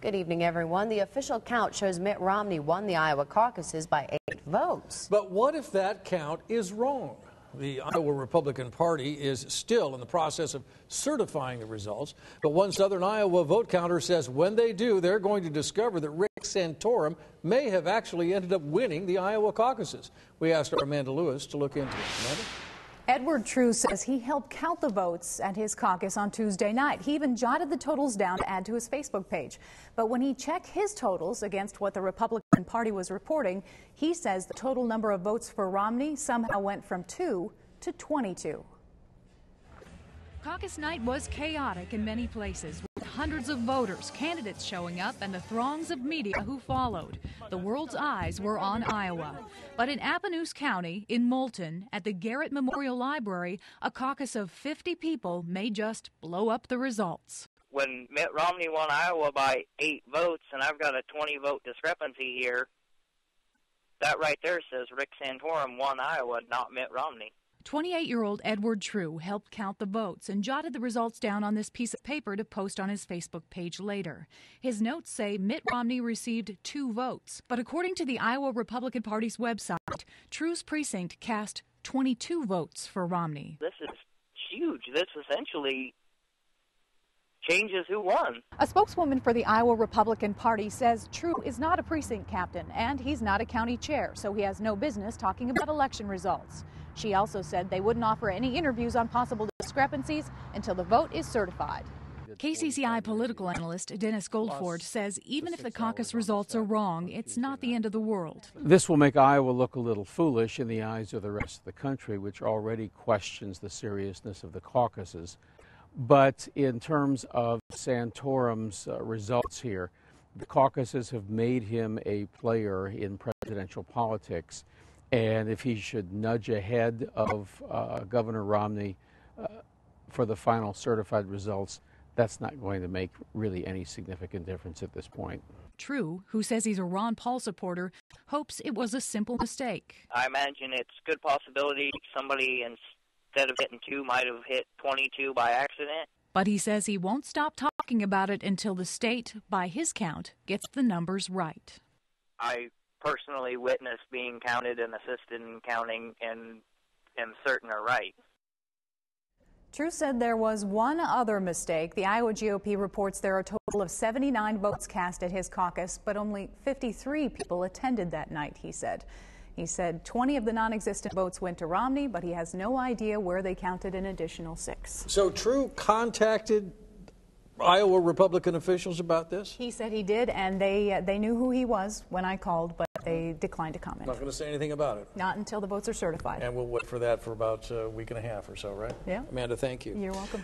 Good evening, everyone. The official count shows Mitt Romney won the Iowa caucuses by 8 votes. But what if that count is wrong? The Iowa Republican Party is still in the process of certifying the results. But one Southern Iowa vote counter says when they do, they're going to discover that Rick Santorum may have actually ended up winning the Iowa caucuses. We asked our Amanda Lewis to look into it. Amanda? Edward True says he helped count the votes at his caucus on Tuesday night. He even jotted the totals down to add to his Facebook page. But when he checked his totals against what the Republican Party was reporting, he says the total number of votes for Romney somehow went from 2 to 22. Caucus night was chaotic in many places, with hundreds of voters, candidates showing up, and the throngs of media who followed. The world's eyes were on Iowa. But in Appanoose County, in Moulton, at the Garrett Memorial Library, a caucus of 50 people may just blow up the results. When Mitt Romney won Iowa by 8 votes, and I've got a 20-vote discrepancy here, that right there says Rick Santorum won Iowa, not Mitt Romney. 28-year-old Edward True helped count the votes and jotted the results down on this piece of paper to post on his Facebook page later. His notes say Mitt Romney received 2 votes, but according to the Iowa Republican Party's website, True's precinct cast 22 votes for Romney. This is huge. This essentially changes who won. A spokeswoman for the Iowa Republican Party says True is not a precinct captain and he's not a county chair, so he has no business talking about election results. She also said they wouldn't offer any interviews on possible discrepancies until the vote is certified. KCCI political analyst Dennis Goldford says even if the caucus results are wrong, it's not the end of the world. This will make Iowa look a little foolish in the eyes of the rest of the country, which already questions the seriousness of the caucuses. But in terms of Santorum's results here, the caucuses have made him a player in presidential politics. And if he should nudge ahead of Governor Romney for the final certified results, that's not going to make really any significant difference at this point. True, who says he's a Ron Paul supporter, hopes it was a simple mistake. I imagine it's a good possibility somebody, instead of hitting 2, might have hit 22 by accident. But he says he won't stop talking about it until the state, by his count, gets the numbers right. I personally witnessed being counted and assisted in counting and am certain are right. True said there was one other mistake. The Iowa GOP reports there are a total of 79 votes cast at his caucus, but only 53 people attended that night, he said. He said 20 of the non-existent votes went to Romney, but he has no idea where they counted an additional 6. So True contacted Iowa Republican officials about this? He said he did, and they knew who he was when I called, but they declined to comment. Not going to say anything about it? Not until the votes are certified. And we'll wait for that for about a week and a half or so, right? Yeah. Amanda, thank you. You're welcome.